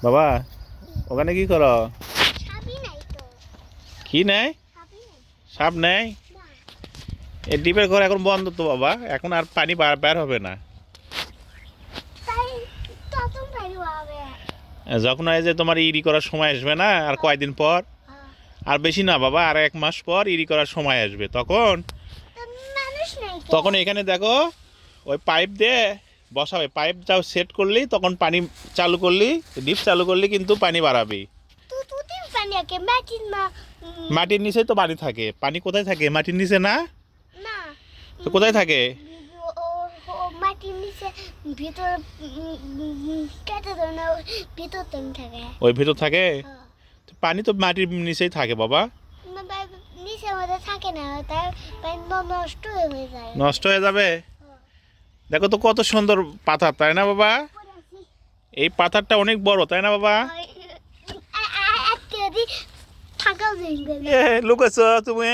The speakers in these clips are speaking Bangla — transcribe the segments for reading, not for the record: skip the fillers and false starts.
বাবা ওখানে কি করো? সাপই নাই তো। কি নেই? সাপই নাই। সাপ নেই? না। এই ডিপের ঘর এখন বন্ধ তো বাবা, এখন আর পানি বের হবে না। তাই তখন বের হবে। যখন এই যে তোমার ইরি করার সময় আসবে না আর কয়দিন পর, হ্যাঁ। আর বেশি না বাবা, আর 1 মাস পর ইরি করার সময় আসবে, তখন তো মানুষ নাই তো। তখন এখানে দেখো ওই পাইপ দিয়ে বসাবে, পাইপ যাও সেট করলি তখন পানি চালু করলি, ডিপ চালু করলি কিন্তু পানি বাড়াবি। তুই পানি আকে মাটির না। মাটির নিচেই তো পানি থাকে, পানি কোথায় থাকে? মাটির নিচে না? না। তো কোথায় থাকে? মাটির নিচে ভিতর কেটে দেয় না, ভিতর তো থাকে। ওই ভিতর থাকে? হ্যাঁ। তো পানি তো মাটির নিচেই থাকে বাবা। না, নিচের মধ্যে থাকে না, তাই পানি নষ্ট হয়ে যায়। নষ্ট হয়ে যাবে? দেখো তো কত সুন্দর পাথর, তাই না বাবা? এই পাথরটা অনেক বড়, তাই না বাবা? থাকাও যায়। লুকাছো তুমি?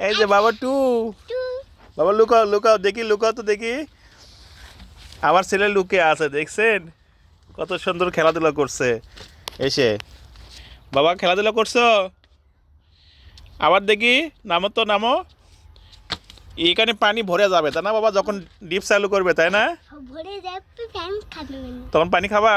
এই যে বাবা টু, বাবা লুকাও লুকাও দেখি, লুকাও তো দেখি। আমার ছেলে লুকে আছে, দেখছেন কত সুন্দর খেলাধুলা করছে এসে। বাবা খেলাধুলা করছো? আবার দেখি, নামো তো নামো। এখানে পানি ভরে যাবে তাই না বাবা, যখন ডিপ চালু করবে, তাই না? ভরে যায়, ফ্যান খাবে। তখন পানি খাবা?